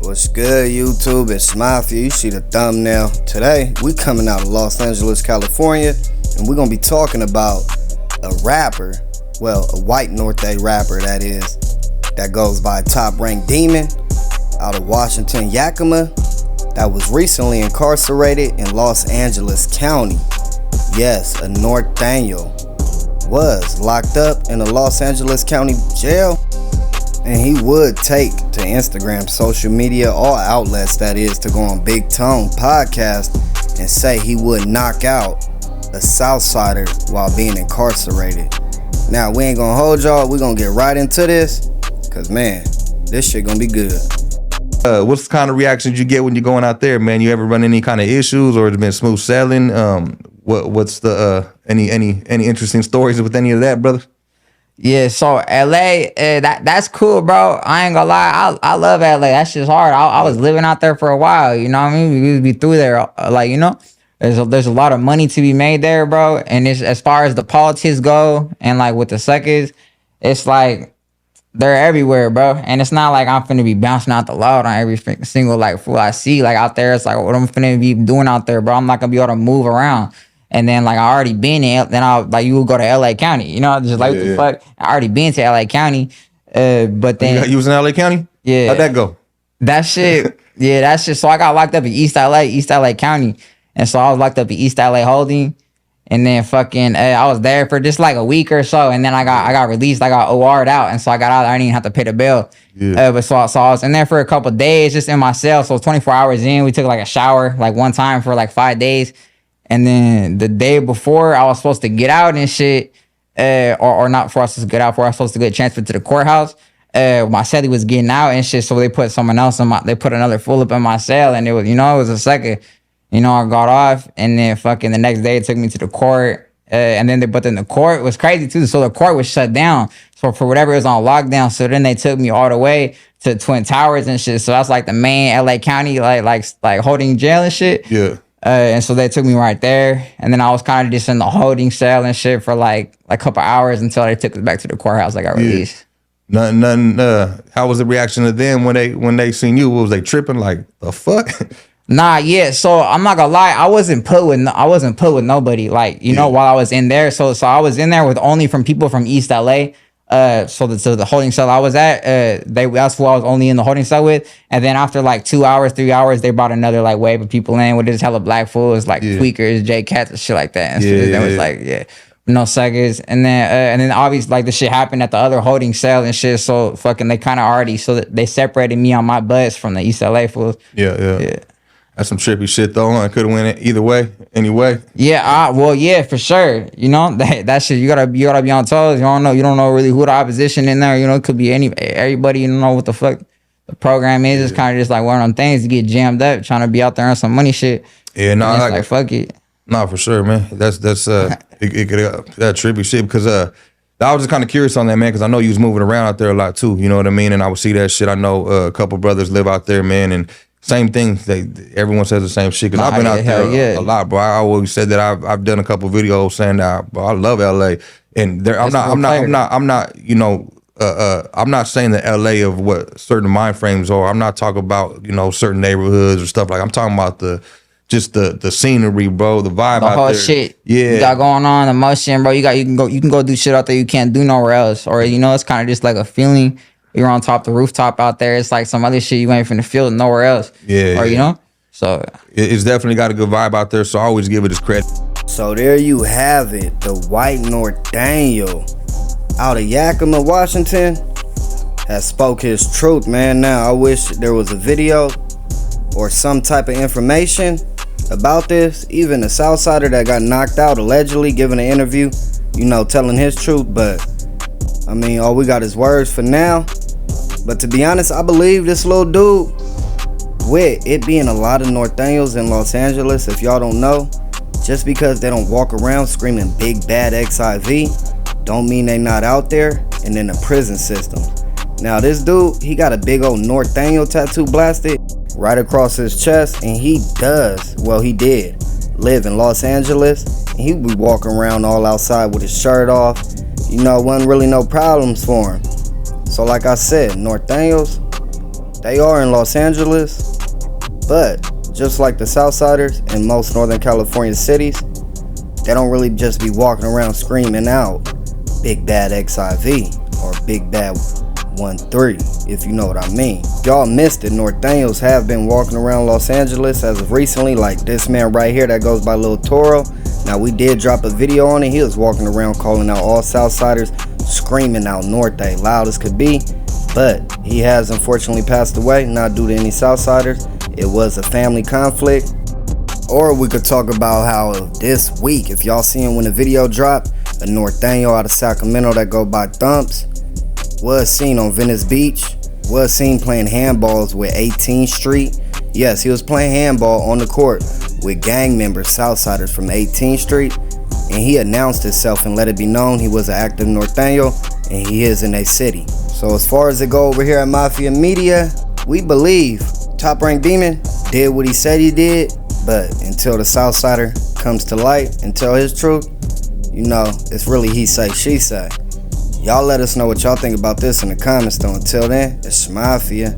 What's good, YouTube? It's Mafia. You see the thumbnail. Today, we coming out of Los Angeles, California, and we're gonna be talking about a rapper, well, a white Norte rapper that goes by Top Rank Demon out of Washington, Yakima, that was recently incarcerated in Los Angeles County. Yes, a Norteño was locked up in a Los Angeles County jail, and he would take to Instagram, social media, all outlets that is, to go on Big Tone podcast and say he would knock out a Southsider while being incarcerated. Now, we ain't gonna hold y'all, we gonna get right into this, cause man, this shit gonna be good. What's the kind of reactions you get when you're going out there, man? You ever run any kind of issues, or it's been smooth sailing? What's the any interesting stories with any of that, brother? Yeah, so LA, that's cool, bro. I ain't gonna lie, I love LA. That shit's hard. I was living out there for a while, you know what I mean? We would be through there, there's a lot of money to be made there, bro. And it's, as far as the politics go, and like with the suckers, it's like they're everywhere, bro. And it's not like I'm finna be bouncing out the loud on every single like fool I see. Like out there, it's like what I'm finna be doing out there, bro. I'm not gonna be able to move around. And then like I already been in, then I'll like you would go to LA County, you know, just like what the fuck. I already been to LA County, but then You was in LA County? Yeah. How'd that go? That shit, yeah, that shit. So I got locked up in East LA County, and so I was locked up in East LA Holding, and then fucking I was there for just like a week or so, and then I got released. I got OR'd out, and so I got out. I didn't even have to pay the bail. Yeah. But so I was in there for a couple of days, just in my cell. So 24 hours in, we took like a shower like one time for like 5 days. And then the day before I was supposed to get out and shit, or not for us to get out, for I was supposed to get transferred to the courthouse. My cellie was getting out and shit, so they put someone else they put another fool up in my cell, and it was, it was a second. I got off, and then fucking the next day it took me to the court, and then the court was crazy too. So the court was shut down, so for whatever, it was on lockdown. So then they took me all the way to Twin Towers and shit. So that's like the main LA County like holding jail and shit. Yeah. And so they took me right there, and then I was kind of just in the holding cell and shit for like a couple hours until they took us back to the courthouse. I got released. Nothing. How was the reaction of them when they seen you? Was they tripping like the fuck? Nah, yeah. So I'm not gonna lie, I wasn't put with nobody. Like while I was in there, so I was in there with only from people from East LA. So the holding cell I was at, that's who I was only in the holding cell with. And then after like 2 hours, 3 hours, they brought another like wave of people in with this hella black fools, like tweakers, J Cats, and shit like that. And so there was like, no suckers. And then obviously like the shit happened at the other holding cell and shit. So fucking they kind of already, so that they separated me on my bus from the East LA fools. Yeah. That's some trippy shit though. I could have went either way, anyway. Yeah, well, yeah, for sure. That shit. You gotta be on toes. You don't know really who the opposition in there. It could be everybody. You don't know what the fuck the program is. It's kind of just like one of them things. You get jammed up trying to be out there on some money shit. Yeah, no, like fuck it. No, for sure, man. That's that trippy shit because I was just kind of curious on that, man, because I know you was moving around out there a lot too. You know what I mean? And I would see that shit. I know a couple brothers live out there, man, and same thing. Everyone says the same shit. Cause I've been out there a lot, bro. I always said that I've done a couple videos saying that, bro, I love LA, and I'm not saying the LA of what certain mind frames are. I'm not talking about certain neighborhoods or stuff like. I'm talking about the scenery, bro, the vibe the out whole there. Shit you got going on, the motion, bro. You can go do shit out there you can't do nowhere else, or it's kind of just like a feeling. You're on top the rooftop out there. It's like some other shit you ain't finna feel nowhere else. Yeah. So it's definitely got a good vibe out there. So I always give it its credit. So there you have it, the white Norteño out of Yakima, Washington, has spoke his truth, man. Now I wish there was a video or some type of information about this. Even a Southsider that got knocked out allegedly giving an interview, telling his truth. But I mean, all we got is words for now. But to be honest, I believe this little dude, with it being a lot of Norteños in Los Angeles, if y'all don't know, just because they don't walk around screaming big bad XIV, don't mean they not out there and in the prison system. Now this dude, he got a big old Norteño tattoo blasted right across his chest, and he did live in Los Angeles, and he be walking around all outside with his shirt off. Wasn't really no problems for him. So like I said, Norteños, They are in Los Angeles, but just like the Southsiders in most Northern California cities, they don't really just be walking around screaming out Big Bad XIV or Big Bad 13, if you know what I mean. Y'all missed it, Norteños have been walking around Los Angeles as of recently, like this man right here that goes by Lil Toro. Now, we did drop a video on it. He was walking around calling out all Southsiders, screaming out Norte loud as could be, but he has unfortunately passed away, not due to any Southsiders. It was a family conflict. Or we could talk about how this week, if y'all seen when the video dropped, a Norteño out of Sacramento that go by Thumps was seen on Venice Beach, was seen playing handballs with 18th Street. Yes, he was playing handball on the court with gang members, Southsiders from 18th Street, and he announced himself and let it be known he was an active Norteño, and he is in a city. So as far as it go over here at Mafia Media, we believe Top Rank Demon did what he said he did, but until the Southsider comes to light and tell his truth, you know, it's really he say, she say. Y'all let us know what y'all think about this in the comments though. Until then, it's Mafia.